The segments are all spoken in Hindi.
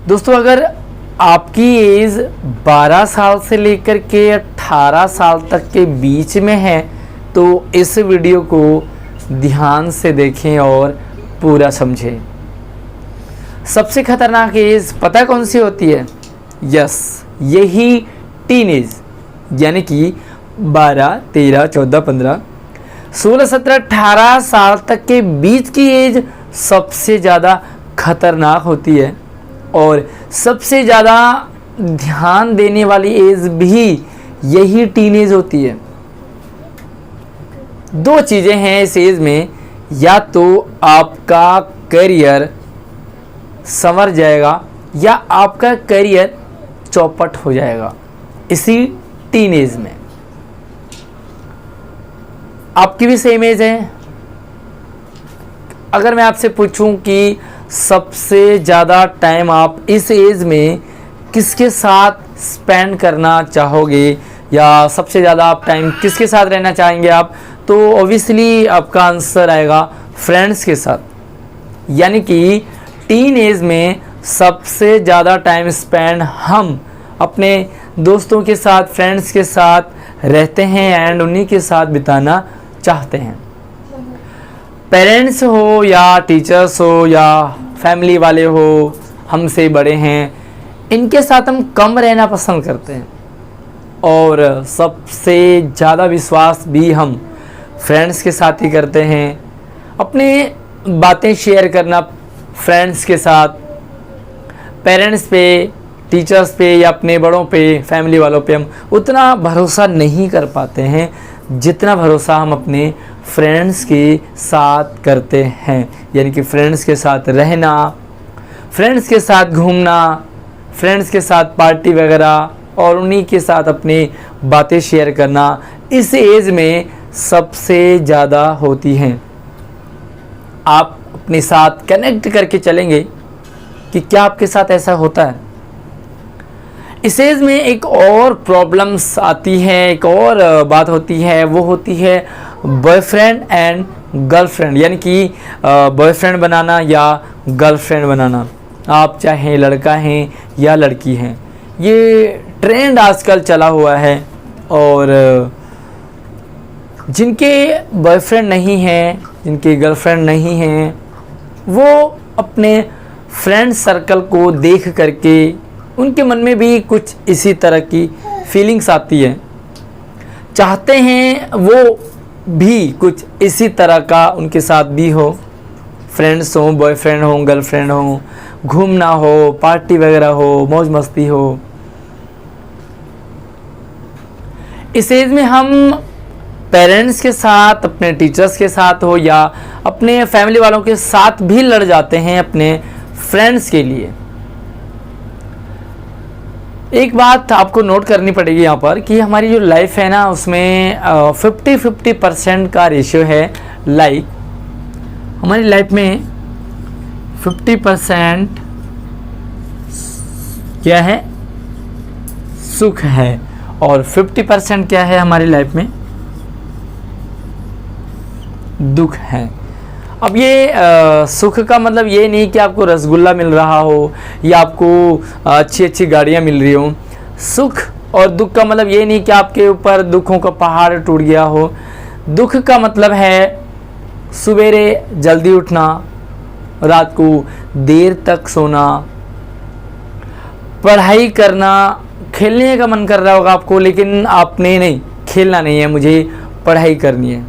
दोस्तों, अगर आपकी एज 12 साल से लेकर के 18 साल तक के बीच में है तो इस वीडियो को ध्यान से देखें और पूरा समझें। सबसे खतरनाक एज पता कौन सी होती है? यस, यही टीन एज, यानी कि 12, 13, 14, 15, 16, 17, 18 साल तक के बीच की एज सबसे ज़्यादा खतरनाक होती है और सबसे ज़्यादा ध्यान देने वाली एज भी यही टीन एज होती है। दो चीज़ें हैं इस एज में, या तो आपका करियर संवर जाएगा या आपका करियर चौपट हो जाएगा इसी टीन एज में। आपकी भी सेम एज है। अगर मैं आपसे पूछूं कि सबसे ज़्यादा टाइम आप इस एज में किसके साथ स्पेंड करना चाहोगे या सबसे ज़्यादा आप टाइम किसके साथ रहना चाहेंगे आप, तो ऑब्वियसली आपका आंसर आएगा फ्रेंड्स के साथ। यानी कि टीन एज में सबसे ज़्यादा टाइम स्पेंड हम अपने दोस्तों के साथ, फ्रेंड्स के साथ रहते हैं एंड उन्हीं के साथ बिताना चाहते हैं। पेरेंट्स हो या टीचर्स हो या फैमिली वाले हो, हमसे बड़े हैं, इनके साथ हम कम रहना पसंद करते हैं और सबसे ज़्यादा विश्वास भी हम फ्रेंड्स के साथ ही करते हैं। अपने बातें शेयर करना फ्रेंड्स के साथ, पेरेंट्स पे, टीचर्स पे या अपने बड़ों पे, फैमिली वालों पे हम उतना भरोसा नहीं कर पाते हैं जितना भरोसा हम अपने फ्रेंड्स के साथ करते हैं। यानी कि फ्रेंड्स के साथ रहना, फ्रेंड्स के साथ घूमना, फ्रेंड्स के साथ पार्टी वगैरह और उन्हीं के साथ अपनी बातें शेयर करना इस एज में सबसे ज़्यादा होती हैं। आप अपने साथ कनेक्ट करके चलेंगे कि क्या आपके साथ ऐसा होता है। इस एज में एक और प्रॉब्लम्स आती है, एक और बात होती है, वो होती है बॉयफ्रेंड एंड गर्लफ्रेंड, यानी कि बॉयफ्रेंड बनाना या गर्लफ्रेंड बनाना। आप चाहे लड़का हैं या लड़की हैं, ये ट्रेंड आजकल चला हुआ है और जिनके बॉयफ्रेंड नहीं हैं, जिनके गर्लफ्रेंड नहीं हैं, वो अपने फ्रेंड सर्कल को देख करके उनके मन में भी कुछ इसी तरह की फीलिंग्स आती है। चाहते हैं वो भी कुछ इसी तरह का उनके साथ भी हो, फ्रेंड्स हो, बॉयफ्रेंड हो, गर्लफ्रेंड हो, घूमना हो, पार्टी वगैरह हो, मौज मस्ती हो। इस एज में हम पेरेंट्स के साथ, अपने टीचर्स के साथ हो या अपने फैमिली वालों के साथ भी लड़ जाते हैं अपने फ्रेंड्स के लिए। एक बात आपको नोट करनी पड़ेगी यहाँ पर कि हमारी जो लाइफ है ना, उसमें 50-50% का रेशियो है। लाइक हमारी लाइफ में 50% क्या है? सुख है और 50% क्या है हमारी लाइफ में? दुख है। अब ये सुख का मतलब ये नहीं कि आपको रसगुल्ला मिल रहा हो या आपको अच्छी अच्छी गाड़ियाँ मिल रही हो। सुख और दुख का मतलब ये नहीं कि आपके ऊपर दुखों का पहाड़ टूट गया हो। दुख का मतलब है सवेरे जल्दी उठना, रात को देर तक सोना, पढ़ाई करना, खेलने का मन कर रहा होगा आपको लेकिन आपने नहीं, खेलना नहीं है, मुझे पढ़ाई करनी है।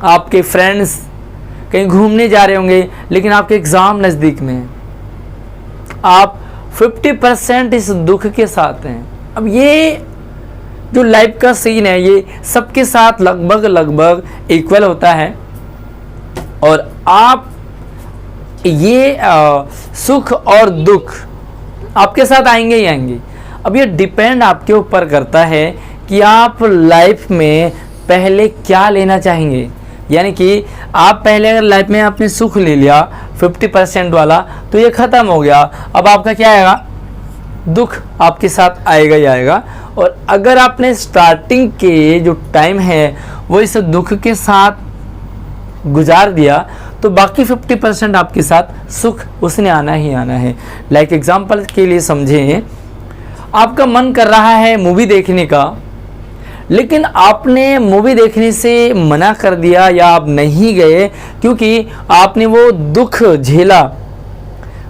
आपके फ्रेंड्स कहीं घूमने जा रहे होंगे लेकिन आपके एग्ज़ाम नज़दीक में है। आप 50% इस दुख के साथ हैं। अब ये जो लाइफ का सीन है ये सबके साथ लगभग इक्वल होता है और आप ये सुख और दुख आपके साथ आएंगे ही आएंगे। अब ये डिपेंड आपके ऊपर करता है कि आप लाइफ में पहले क्या लेना चाहेंगे। यानी कि आप पहले अगर लाइफ में आपने सुख ले लिया 50% वाला तो ये ख़त्म हो गया। अब आपका क्या आएगा? दुख आपके साथ आएगा ही आएगा। और अगर आपने स्टार्टिंग के जो टाइम है वो इस दुख के साथ गुजार दिया तो बाकी 50% आपके साथ सुख उसने आना ही आना है। लाइक एग्जांपल के लिए समझें, आपका मन कर रहा है मूवी देखने का, लेकिन आपने मूवी देखने से मना कर दिया या आप नहीं गए क्योंकि आपने वो दुख झेला,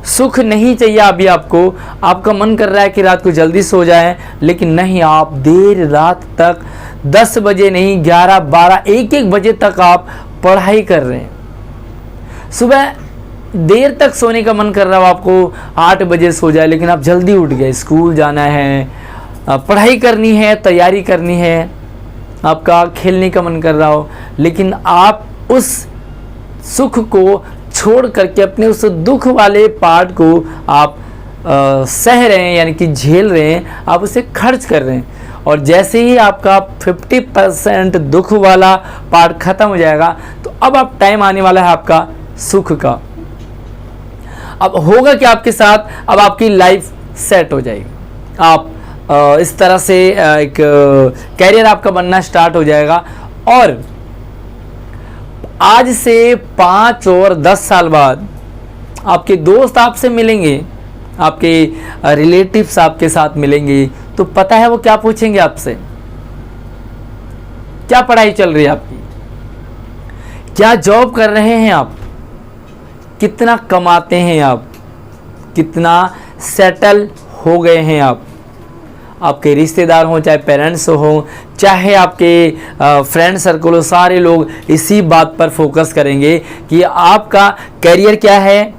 सुख नहीं चाहिए अभी आपको। आपका मन कर रहा है कि रात को जल्दी सो जाए, लेकिन नहीं, आप देर रात तक 10 बजे नहीं 11, 12, 1 बजे तक आप पढ़ाई कर रहे हैं। सुबह देर तक सोने का मन कर रहा हो आपको, 8 बजे सो जाए, लेकिन आप जल्दी उठ गए, स्कूल जाना है, पढ़ाई करनी है, तैयारी करनी है, आपका खेलने का मन कर रहा हो, लेकिन आप उस सुख को छोड़ करके अपने उस दुख वाले पार्ट को आप सह रहे हैं, यानी कि झेल रहे हैं, आप उसे खर्च कर रहे हैं। और जैसे ही आपका 50% दुख वाला पार्ट खत्म हो जाएगा, तो अब आप टाइम आने वाला है आपका सुख का। अब होगा क्या आपके साथ, अब आपकी लाइफ सेट हो जाएगी, आप इस तरह से एक कैरियर आपका बनना स्टार्ट हो जाएगा। और आज से 5 और 10 साल बाद आपके दोस्त आपसे मिलेंगे, आपके रिलेटिव्स आपके साथ मिलेंगे, तो पता है वो क्या पूछेंगे आपसे, क्या पढ़ाई चल रही है आपकी, क्या जॉब कर रहे हैं आप, कितना कमाते हैं आप, कितना सेटल हो गए हैं आप। आपके रिश्तेदार हों, चाहे पेरेंट्स हों, चाहे आपके फ्रेंड सर्कल हो, सारे लोग इसी बात पर फोकस करेंगे कि आपका करियर क्या है,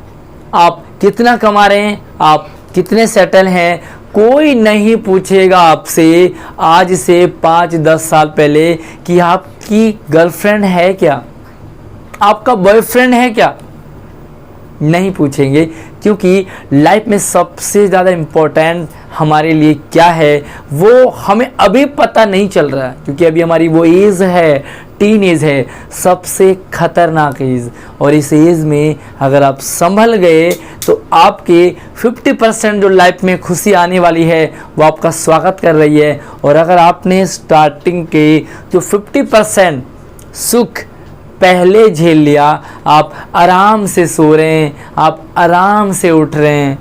आप कितना कमा रहे हैं, आप कितने सेटल हैं। कोई नहीं पूछेगा आपसे आज से 5-10 साल पहले कि आपकी गर्लफ्रेंड है क्या, आपका बॉयफ्रेंड है क्या, नहीं पूछेंगे, क्योंकि लाइफ में सबसे ज़्यादा इम्पोर्टेंट हमारे लिए क्या है वो हमें अभी पता नहीं चल रहा है, क्योंकि अभी हमारी वो एज है, टीन एज है, सबसे खतरनाक एज। और इस एज में अगर आप संभल गए तो आपके 50% जो लाइफ में खुशी आने वाली है वो आपका स्वागत कर रही है। और अगर आपने स्टार्टिंग के जो 50% सुख पहले झेल लिया, आप आराम से सो रहे हैं, आप आराम से उठ रहे हैं,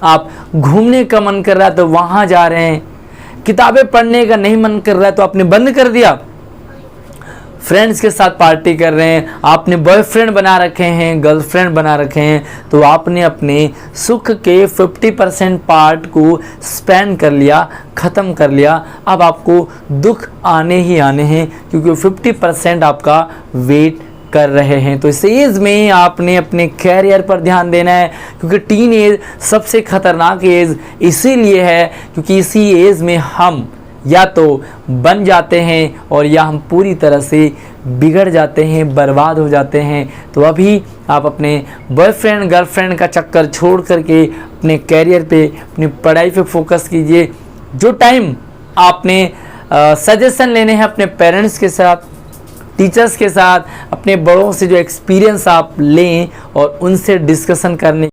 आप घूमने का मन कर रहा है तो वहाँ जा रहे हैं, किताबें पढ़ने का नहीं मन कर रहा है तो आपने बंद कर दिया, फ्रेंड्स के साथ पार्टी कर रहे हैं, आपने बॉयफ्रेंड बना रखे हैं, गर्लफ्रेंड बना रखे हैं, तो आपने अपने सुख के 50% पार्ट को स्पेंड कर लिया, ख़त्म कर लिया। अब आपको दुख आने ही आने हैं, क्योंकि 50% आपका वेट कर रहे हैं। तो इस एज में आपने अपने कैरियर पर ध्यान देना है, क्योंकि टीन एज सबसे खतरनाक एज इसीलिए है क्योंकि इसी एज में हम या तो बन जाते हैं और या हम पूरी तरह से बिगड़ जाते हैं, बर्बाद हो जाते हैं। तो अभी आप अपने बॉयफ्रेंड गर्लफ्रेंड का चक्कर छोड़ करके अपने कैरियर पे, अपनी पढ़ाई पे फोकस कीजिए। जो टाइम आपने सजेशन लेने हैं अपने पेरेंट्स के साथ, टीचर्स के साथ, अपने बड़ों से जो एक्सपीरियंस आप लें और उनसे डिस्कशन करने